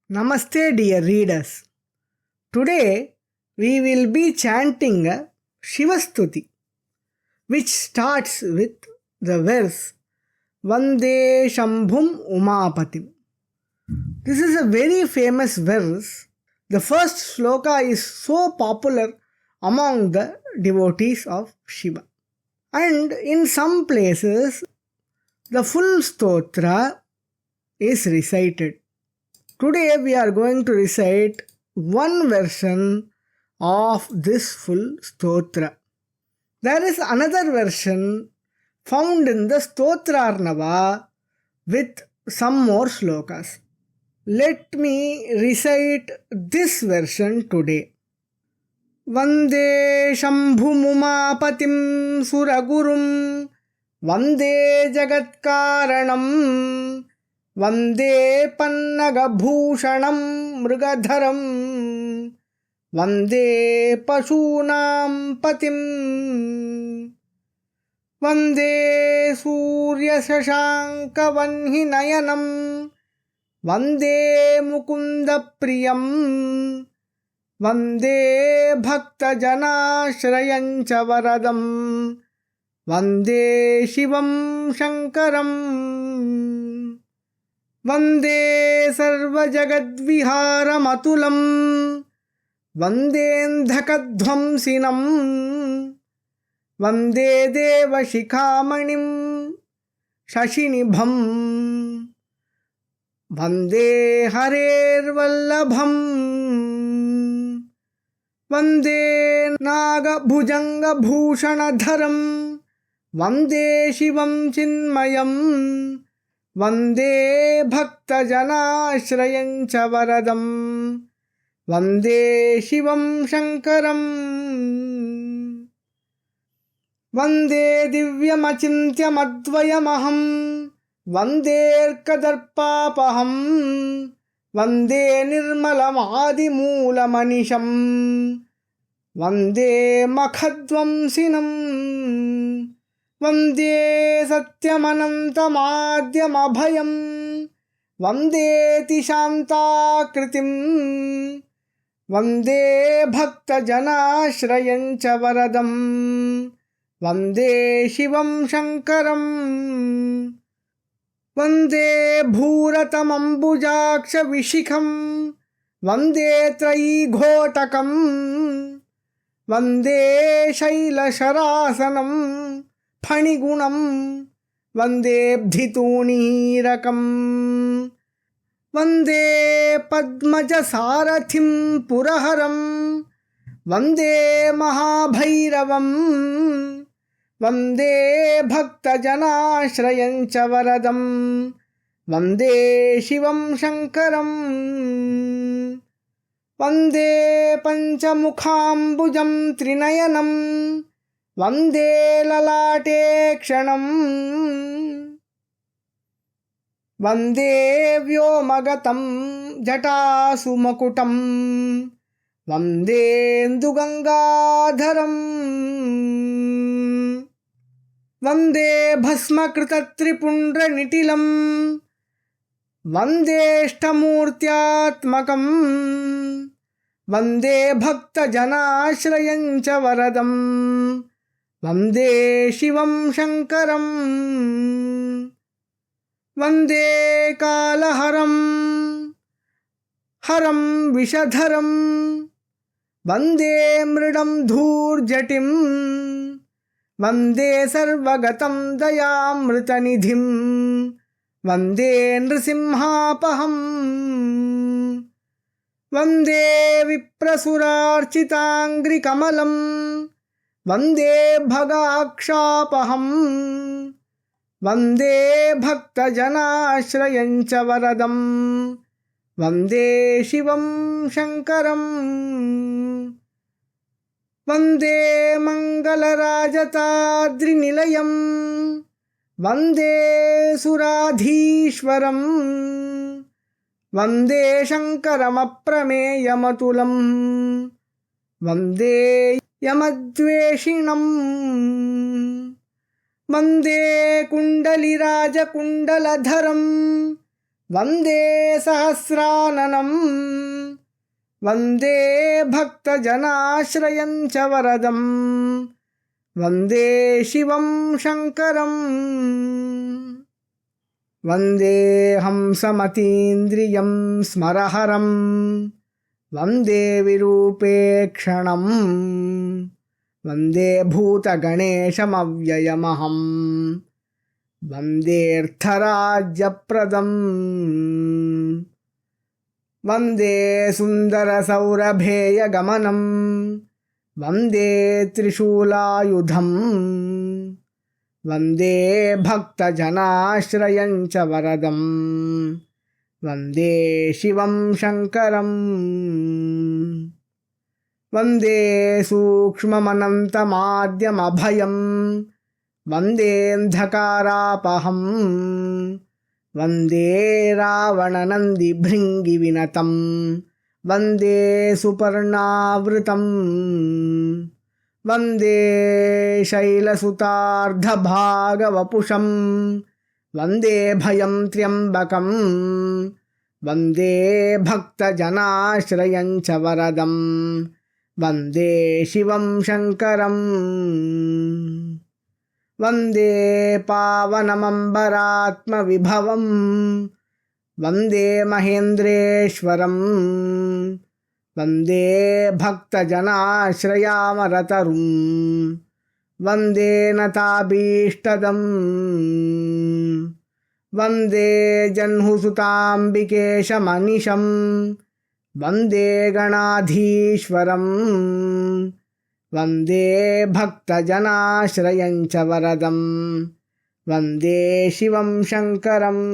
Namaste, dear readers. Today we will be chanting Shivastuti, which starts with the verse Vande Shambhum Umapatim. This is a very famous verse. The first sloka is so popular among the devotees of Shiva. And in some places, the full stotra is recited. Today we are going to recite one version of this full stotra. There is another version found in the Stotrarnava with some more slokas. Let me recite this version today. Vande Shambhumumapatim Suragurum Vande Jagatkaranam Vande Pannagabhushanam Mrigadharam Vande Pashunam Patim Vande Surya Sashanka Vanhinayanam Vande Mukunda Priyam Vande Bhakta Janashrayancha Varadam Vande Shivam Shankaram Vande Sarva Jagadviharamatulam Vandendhakadvamsinam Vande Deva Shikhamanim Shashinibham Vande Harervallabham Vande Nagabhujanga Bhushanadharam Vande Shivam Chinmayam Vande Bhakta Janashrayancha Varadam Vande Shivam Shankaram Vande Divyamachintya Madvayamaham Vande Kadarpapaham Vande Nirmalamadi Moolamanisham Vande Makhadvamsinam Vande Satyamanantamadhyamabhayam Vande Tishantakritim Vande Bhakta Janashrayancha Varadam Vande Shivam Shankaram Vande Bhuratamambujaksha Vishikham Vande Trayi Ghotakam Vande Shaila Sharasanam Phanigunam Vande Bdhitunirakam Vande Padmaja Sarathim Puraharam Vande Mahabhairavam Vande Bhakta Janashrayancha Varadam Vande Shivam Shankaram Vande Panchamukhambujam Trinayanam Vande Lalate Kshanam Vande Vyomagatam Jatasumakutam Vande Ndugangadharam Vande Bhasmakrita Tripundra Nitilam Vande Shtamurtyatmakam Vande Bhakta Janashrayancha Varadam Vande Shivam Shankaram Vande Kalaharam Haram Vishadharam Vande Mridam Dhurjatim Vande Sarvagatam Dayamritanidhim Vande Nrisimhapaham Vande Viprasurarchitangri Kamalam Vande Bhagakshapaham Vande Bhakta Janashrayancha Varadam Vande Shivam Shankaram Vande Mangalarajatadri Nilayam Vande Suradhishwaram Vande Shankaramaprameyamatulam Vande Yamadveshinam Vande Kundaliraja Kundaladharam वन्दे सहस्राननं वन्दे भक्तजनाश्रयं च वरदं वन्दे शिवं शङ्करम् वन्देऽहं समतीन्द्रियं स्मरहरं वन्दे विरूपेक्षणं वन्दे भूतगणेशमव्ययमहं वन्देऽर्थराज्यप्रदं वन्दे सुन्दरसौरभेयगमनं वन्दे त्रिशूलायुधं वन्दे भक्तजनाश्रयं च वरदं वन्दे शिवं शङ्करम् वन्दे सूक्ष्ममनन्तमाद्यमभयं वन्देऽन्धकारापहं वन्दे रावणनन्दिभृङ्गिविनतं वन्दे सुपर्णावृतं वन्दे शैलसुतार्धभागवपुषं वन्दे भयं त्र्यम्बकं वन्दे भक्तजनाश्रयं च वरदं वन्दे शिवं शङ्करम् वन्दे पावनमम्बरात्मविभवं वन्दे महेन्द्रेश्वरं वन्दे भक्तजनाश्रयामरतरुं वन्दे नताभीष्टदं वन्दे जह्नुसुताम्बिकेशमनिशं वन्दे गणाधीश्वरं वन्दे भक्तजनाश्रयं च वरदं वन्दे शिवं शङ्करम्।